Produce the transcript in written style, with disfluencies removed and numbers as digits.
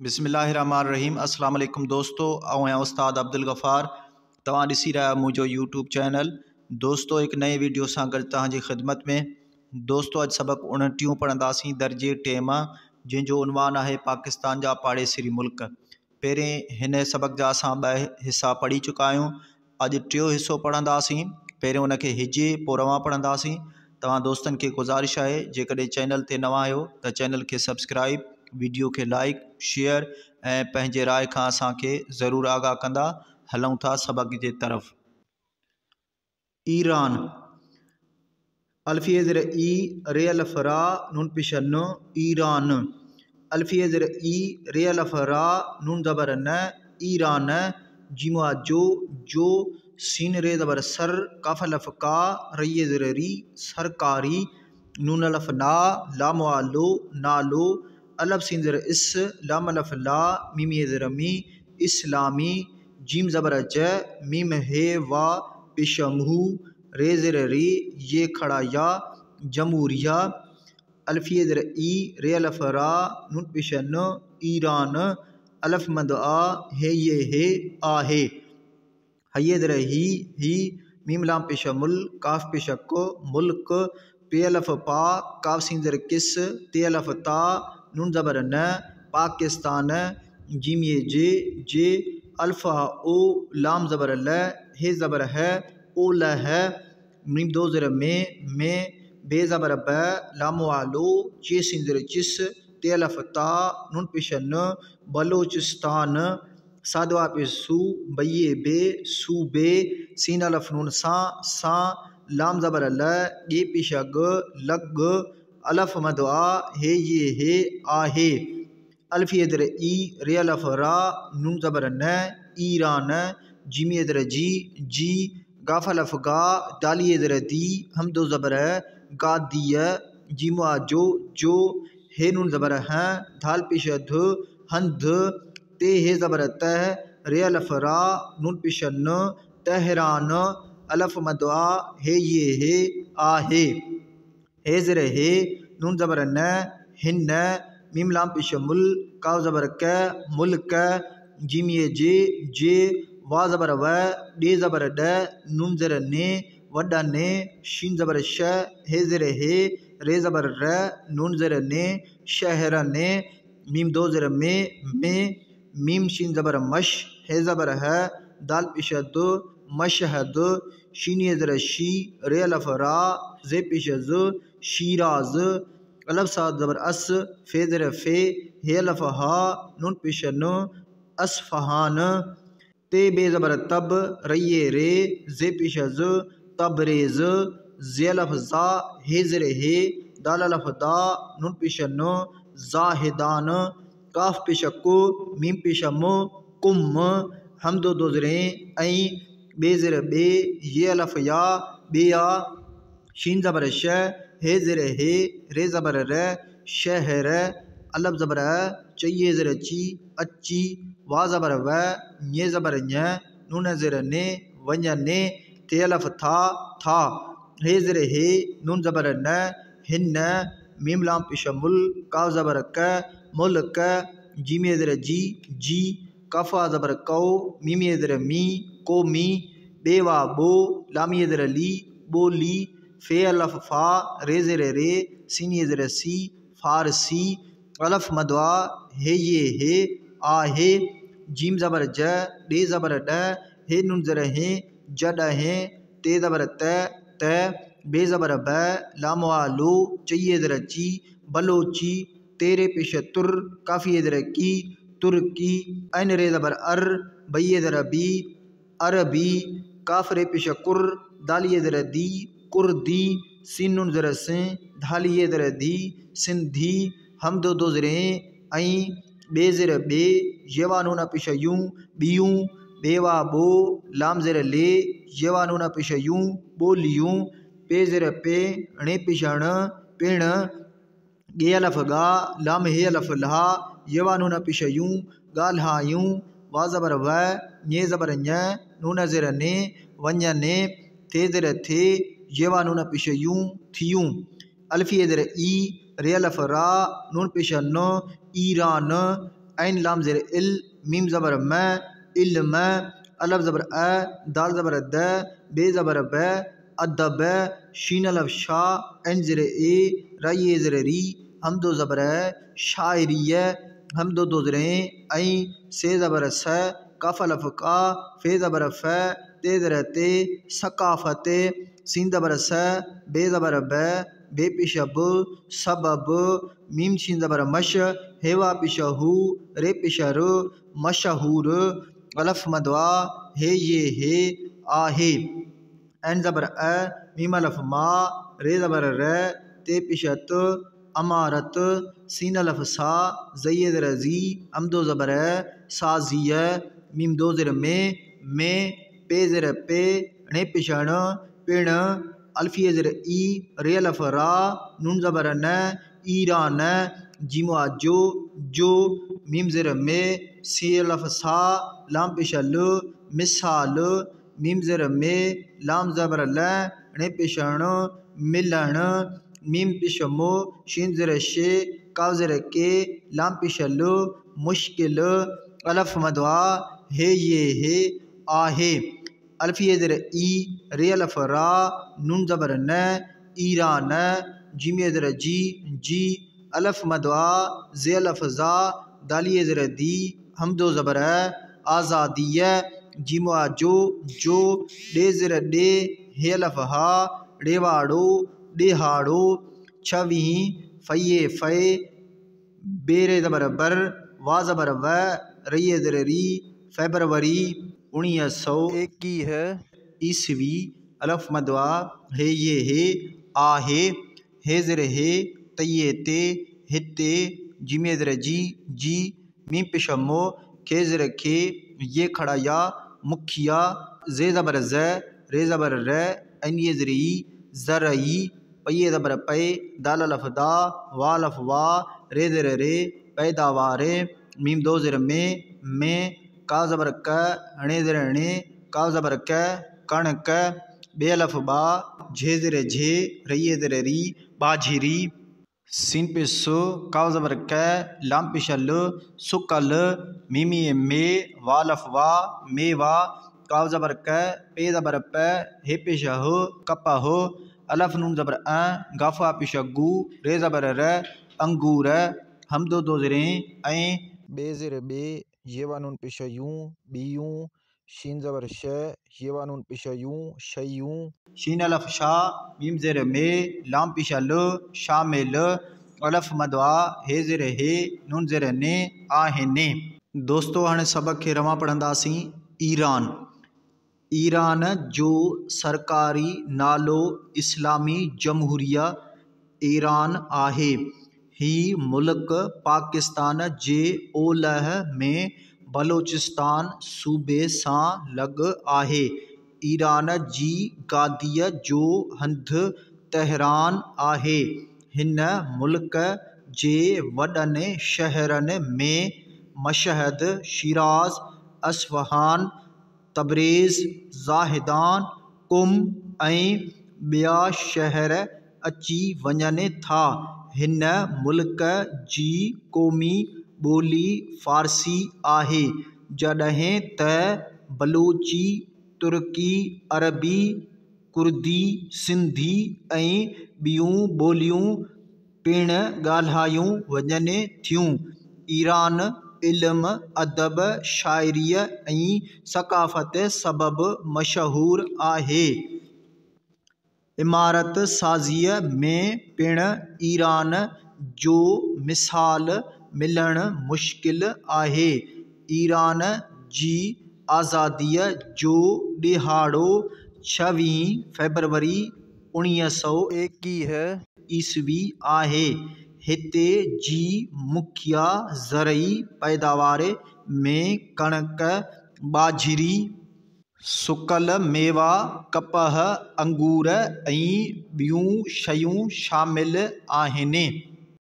बिस्मिल्लाहिर्रहमानिर्रहीम। अस्सलाम वालेकुम दोस्तों, आऊँ उस्ताद अब्दुल गफ़ार। तव्हां ॾिसी रहा मुझो यूट्यूब चैनल। दोस्तों एक नए वीडियो सां गॾु तव्हांजी ख़िदमत में। दोस्तों अॼु सबक़ 29 पढ़ंदासीं दर्जे टे मां, जंहिंजो उनवान आहे पाकिस्तान जा पाड़ेसरी मुल्क। पहिरें हिन सबक़ जा असां 2 हिसा पढ़ी चुका आहियूं। अॼु टियों हिसो पढ़ंदासीं। पहिरियों उनखे हिजे पोइ रवां पढ़ंदासीं। तव्हां दोस्तनि खे गुज़ारिश आहे जेकॾहिं चैनल ते नवां आहियो त चैनल खे सब्सक्राइब, वीडियो के लाइक शेयर ऐं पंहिंजे राय खां असांखे ज़रूरु आगाह कंदा। हलूं था सबक़ जे तरफ़। ईरान। अल्फ़िए ज़ेर ई रे अल्फ़ रा नून पेश न ईरान। अल्फ़िए ज़ेर ई रे अल्फ़ रा नून ज़बर न ईरान। जीमा जो सीन रे ज़बर सर काफ अल्फ़ का रये ज़ेर री सरकारी। नून अल्फ़ ना लाम लो नालो। अलफ सीन ज़ेर इस लाम अल्फ़ ला मीम ये ज़ेर मी इस्लामी। जीम ज़बर ज मीम हे वा पेश मुहू रे ज़ेर री ये खड़ा या जमहूरिया। अल्फ़िए ज़ेर ई रे अल्फ़ रा नून पेश न ईरान। अल्फ़ मद आ हे ये हे आहे। हये ज़ेर ही मीम लाम पेश मुल काफ पेश को मुल्क। पे अल्फ़ पा काफ सीन ज़ेर किस ते अल्फ़ ता नून ज़बर न पाकिस्तान। जीम ये जे अल्फ़ा ओ लाम ज़बर ल हे ज़बर है ओ ल है। मीम दो ज़ेर में बे ज़बर ब लाम वालो चे सीन ज़ेर चिस ते अल्फ़ ता नून पेश न बलोचिस्तान। सादवा पे सू बये बे सूबे सीन अल्फ़ नून सा लाम ज़बर ल ये पेश ग लग। अल्फ़ मद आ हे ये हे आहे। अल्फ़िए ज़ेर ई रे अल्फ़ रा नून ज़बर न ईरान। जीमिए ज़ेर जी गाफ अल्फ़ गा दालिए ज़ेर दी हम दो ज़बर गा दिया। जीमा जो हे नून ज़बर हैं धाल पेश ध हंध। ते हे ज़बर तह रे अल्फ़ रा नून पेश न तहरान। अल्फ़ मद आ हे ये हे आहे। हे ज़ेर हे नून ज़बर न हिन मीम लाम पेश मुल काव ज़बर क मुल्क। जीम ये जे वा ज़बर व डे ज़बर ड नून ज़ेर ने वडा ने शीन ज़बर श हे ज़ेर हे रे ज़बर र नून ज़ेर ने शहर ने। मीम दो ज़ेर में मीम शीन ज़बर मश हे ज़बर है दाल पेश दो मशहद। शीनिए ज़ेर शी रे अल्फ़ रा जे पेश ज शीराज। अल्फ़ सा ज़बर अस फे ज़ेर फे हे अल्फ़ हा नून पेश न असफ़हान। ते बे ज़बर तब रये रे जे पेश ज तबरेज़। जे अल्फ़ ज़ा हे ज़ेर हे दाल अल्फ़ दा नून पेश न ज़ाहिदान। काफ पेश को मीम पेश मो कुम। हम दो ज़ेरें ऐ बे ज़ेर बे ये अल्फ़ या बेया। शीन ज़बर श हे ज़ेर हे रे ज़बर र शहर। अल्फ़ ज़बर चये ज़ेर ची अच्छी वा ज़बर व ये ज़बर ञ नून ज़ेर ने वञ ने। ते अल्फ़ था। हे ज़ेर हे नून ज़बर न हिन मीम लाम पेश मुल काव ज़बर क मुल्क। जीमे ज़ेर जी कफ़ा ज़बर कौ मीम ये ज़ेर मी कोमी। बेवा बो लामिए ज़ेर ली बोली। फे अल्फ़ फा रे ज़ेर रे सीन ये ज़ेर सी फारसी। अल्फ़ मद आ हे ये हे आहे। जीम ज़बर ज डे ज़बर ड हे नून ज़ेर हे जड हे ते ज़बर त बे ज़बर ब लाम वालो चये ज़ेर ची बलोची। तेरे पेश तुर काफ़ी ज़ेर की तुर्की। अन रे ज़बर अर बये ज़ेर बी अरबी। काफ रे पेश कुर दालिए ज़ेर दी कुर्दी। सीन नून ज़ेर से ढालिए ज़ेर दी सिंधी। हम दो ज़ेरें ऐ बे ज़ेर बे येवा नून पेश यूं बियूं। बेवा बो लाम ज़ेर ले येवा नून पेश यूं बोलियूं। पे ज़ेर पे णे पेश ण पिण। गे अल्फ़ गा लाम हे अल्फ़ ला येवा नून पेश यूं गाल्हायूं। वा ज़बर व ये ज़बर ञ नून ज़ेर ने वञ ने। थे ज़ेर थे येवा नून पेश यूं थियूं। अल्फ़िए ज़ेर ई रे अल्फ़ रा नून पेश न ईरान। ऐन लाम ज़ेर इल मीम ज़बर म इल्म अलफ ज़बर अ दाल ज़बर द बे ज़बर ब अदब शीन अलफ शा ऐन ज़ेर ए राई ज़ेर री हमदो ज़बर शायरिय हमदो दो ज़रें ऐ से ज़बर स काफ अलफ का फे ज़बर फ ते ज़र ते सकाफत सीन ज़बर स बे ज़बर ब बे पिशा ब सबब मीम शीन ज़बर मश हेवा पिशा हु रे पिशा र मशहूर अलफ मदवा हे ये हे आहे ऐन ज़बर अ मीम अलफ मा रे ज़बर र ते पिशा त अमारत सीन अलफ सा ज़य ज़र ज़ी हमदो ज़बर साजिय मीम दो ज़र में पे ज़र पे णे पिशण पिण अल्फिय ज़र ई रे अलफ रा नून ज़बर न ईरान जीमो जो मीम ज़र में सी अलफ सा लाम पिशा ल मिसाल मीम ज़र में लाम ज़बर ल णे पिशण मिलण मीम पिशमो शीन ज़र शे काव ज़र के लाम पिशा ल मुश्किल अलफ मदवा हे ये हे आहे अल्फिय ज़र ई रे अलफ रा नून ज़बर न ईरान जीमे ज़र जी अलफ मदवा ज़े अलफ ज़ा दालिय ज़र दी हमदो ज़बर आज़ादिय जीमो जो डे ज़र डे हे अलफ हा डेवाड़ो डेहाड़ो छवी फ़ये फ़े बेरे ज़बर बर वा ज़बर व रई ज़र री फेबरवरी 1921 ईस्वी अलफ मदवा हे ये हे आहे हे ज़र हे तये ते हिते जीमे ज़र जी मीम पिशमो खे ज़र खे ये खड़ा या मुखिया ज़े ज़बर ज़ रे ज़बर र ऐन ये ज़र ई ज़रई पये ज़बर पे दाल अलफ दा वा अलफ वा रे ज़र रे पैदावारे मीम दो ज़र में का ज़बर क णे ज़र णे का ज़बर क कणक बे अलफ बा झे ज़र झे रई ज़र री बाझिरी सीन पे सो काव ज़बर क लाम पिशा ल सुकल मीमी में वा अलफ वा मेवा काव ज़बर क पे ज़बर प हे पिशा हो कपा हो अलफ नून ज़बर अ गाफा पिशा गु रे ज़बर र अंगूर हमदो दो ज़रें ऐ बे ज़र बे ये वा नून पिशा यूं बियूं शीन ज़बर श ये वा नून पिशा यूं शयूं शीन अलफ शा मीम ज़र में लाम पिशा ल शामिल अलफ मदवा हे ज़र हे नून ज़र ने आहे ने दोस्तों हाणे सबक खे रवां पढ़ंदासीं ईरान जो सरकारी नालो इस्लामी जमहूरिया ईरान आहे ही मुल्क पाकिस्तान जे ओलह में बलोचिस्तान सूबे सां लॻ आहे ईरान जी गादीअ जो हंधु तेहरान आहे हिन मुल्क जे वॾनि शहरनि में मशहद शिराज अस्फहान तबरेज़ ज़ाहिदान कुम ऐं ॿिया शहर अची वञनि था हिन मुल्क जी क़ौमी ॿोली फ़ारसी आहे जॾहिं त बलूची तुर्की अरबी कुर्दी सिंधी ऐं ॿियूं ॿोलियूं पिणु ॻाल्हायूं वञनि थियूं ईरान इल्म अदब शाइरीअ ऐं सक़ाफ़त सबबि मशहूरु आहे इमारत साज़ीअ में पिणु ईरान जो मिसाल मिलणु मुश्किल आहे ईरान जी आज़ादीअ जो ॾिहाड़ो 26 फरवरी 1921 ईस्वी आहे हिते जी मुख्य ज़रई पैदावार में कणक बाजरी सुकल मेवा कपह अंगूर ऐं ॿियूं शयूं शामिल आहिनि